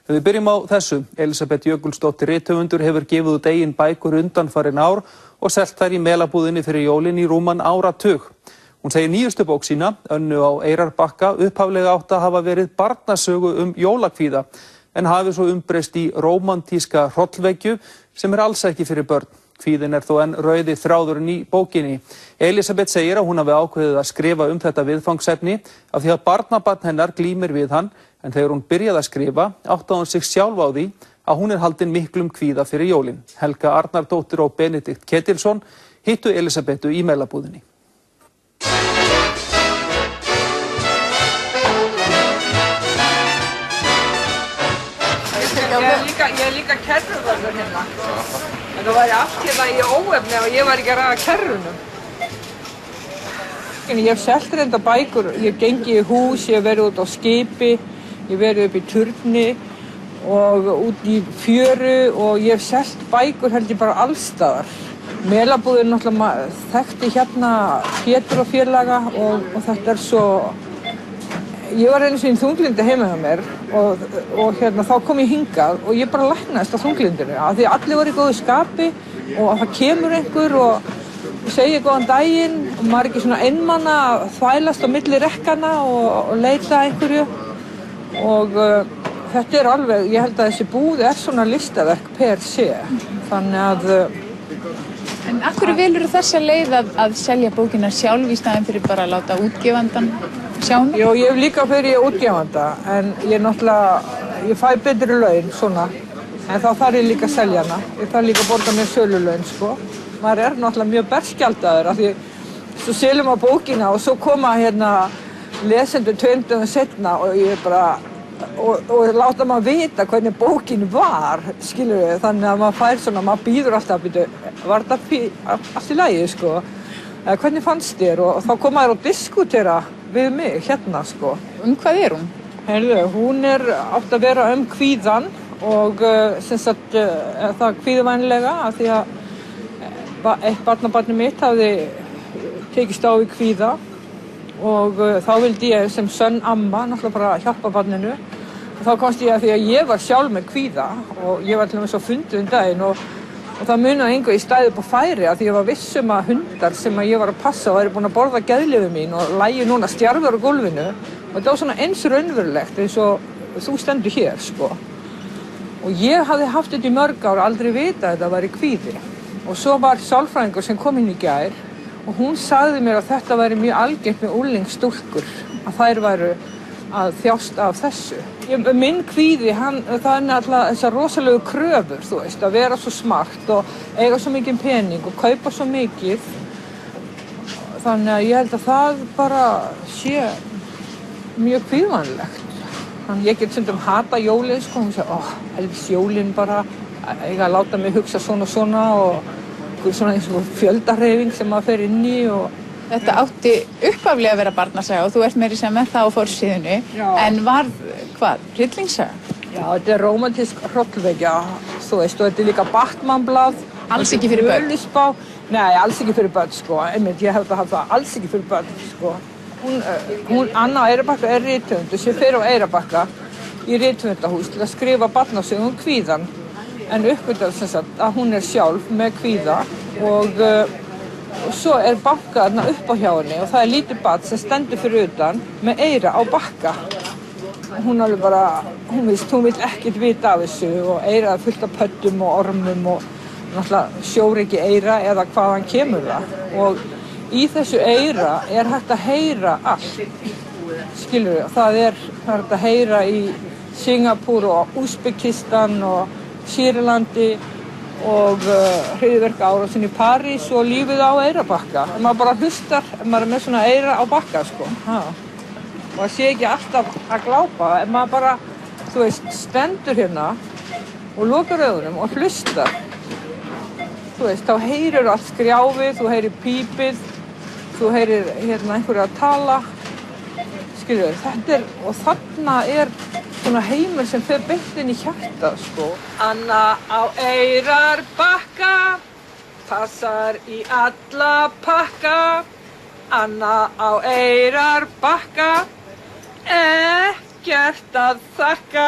Við byrjum á þessu. Elísabet Jökulsdóttir rithöfundur hefur gefið út eigin bækur undanfarin ár og selt þær í Melabúðinni fyrir jólin í rúman áratug. Hún segir nýjustu bók sína, Önnu á Eyrarbakka, upphaflega átt að hafa verið barnasögu jólakvíða, en hafi svo umbreyst í rómantíska hrollvekju sem alls ekki fyrir börn. Kvíðinn þó enn rauði þráðurinn í bókinni. Elísabet segir að hún hafi ákveðið að skrifa þetta viðfangsefni af því að barnabarn hennar glímir við hann, en þegar hún byrjaði að skrifa áttaði hún sig sjálf á því að hún haldin miklum kvíða fyrir jólin. Helga Arnardóttir og Benedikt Ketilsson hittu Elísabetu í Melabúðinni. Ég líka kerruvarður hérna. En það væri allt hérna í óefni ef ég var ekki að raða kerrunum. Ég hef selt reynda bækur. Ég hef gengið í hús, ég hef verið út á skipi, ég hef verið upp í turni og út í fjöru og ég hef selt bækur held ég bara allstaðar. Melabúðin náttúrulega þekkti hérna Pétur og félaga og þetta svo... Ég var einu sinni þunglindi heima hjá mér og hérna þá kom ég hingað og ég bara læknaðist á þunglindinu af því allir voru í góðu skapi og það kemur einhver og segir góðan daginn og maður ekki svona einmana að þvælast á milli rekkana og leita einhverju og þetta alveg, ég held að þessi búð svona listaverk per se, þannig að... En af hverju velurðu þessa leið að selja bókina sjálf í staðinn fyrir bara að láta útgefandann sjá hana? Jó, ég hef líka fyrir útgefanda, en ég fæ betri laun svona, en þá þarf ég líka að selja hana. Ég þarf líka að borga mér sölulaun, sko. Maður náttúrulega mjög berskjaldaður, af því svo selum á bókina og svo koma hérna lesendur 2 dögum seinna og ég bara... Og láta maður vita hvernig bókin var, skilur við, þannig að maður fær svona, maður býður alltaf að var þetta allt í lagi, sko, hvernig fannst þér og þá koma þér og diskutera við mig hérna, sko. Hvað hún? Heyrðu, hún átt að vera kvíðann og sem sagt það kvíðvænlega af því að eitt barnabarnið mitt hafði tekist á við kvíða og þá vildi ég sem sönn amma náttúrulega bara hjálpa barninu og þá komst ég að því að ég var sjálf með kvíða og ég var til og með svo fundið daginn og það munaði engu í stæði upp á færi að því ég var viss að hundar sem ég var að passa væri búin að borða geðlyfið mín og lægi núna stjarfur á gólfinu og þetta var svona eins raunverulegt eins og þú stendur hér, sko. Og ég hafði haft þetta í mörg ár aldrei vitað að þetta væri kvíði og svo var sálfræðingur sem kom inn í gær og hún sagði mér að þetta væri mjög algengt með unglingsstúlkur, að þær væru að þjást af þessu. Minn kvíði, það alltaf þessar rosalegu kröfur, þú veist, að vera svo smart og eiga svo mikið pening og kaupa svo mikið. Þannig að ég held að það bara sé mjög kvíðvænlegt. Þannig ég get stundum hata jólin, sko, og segja, helvís jólin bara, eiga að láta mig hugsa svona og svona eins og fjöldahreyfing sem maður fer inn í og... Þetta átti upphaflega að vera barnasaga og þú ert meira sem með það á forsíðunni, en var, hryllingssaga? Já, þetta rómantísk hrollvekja, þú veist, og þetta líka Batman-blað. Alls ekki fyrir börn? Nei, alls ekki fyrir börn, sko, einmitt, ég hef það alls ekki fyrir börn, sko. Anna á Eyrarbakka rithöfundur sem fer á Eyrarbakka í rithöfundahús til að skrifa barnasögu kvíðann. En uppgötar sem sagt að hún sjálf með kvíða og svo banka þarna upp á hjá henni og það lítið barn sem stendur fyrir utan með eyra á bakka. Hún alveg bara, hún vill ekkert vita af þessu og eyrað fullt af pöddum og ormum og náttúrulega sjór ekki eyra eða hvaðan kemur það. Og í þessu eyra hægt að heyra allt, skilur við, það hægt að heyra í Singapúr og Úsbekistan og Sýrlandi og hryðjuverkaárásin í París og lífið á Eyrarbakka. Ef maður bara hlustar, ef maður með svona eyra á bakka, sko. Og það sé ekki alltaf að glápa, ef maður bara, þú veist, stendur hérna og lokar augunum og hlustar. Þú veist, þá heyrir allt skrjáfið, þú heyrir pípið, þú heyrir hérna einhverju að tala. Skilur, þetta og þarna svona heimur sem fer beint inn í hjartað, sko. Anna á Eyrarbakka, passar í alla pakka. Anna á Eyrarbakka, ekkert að þakka.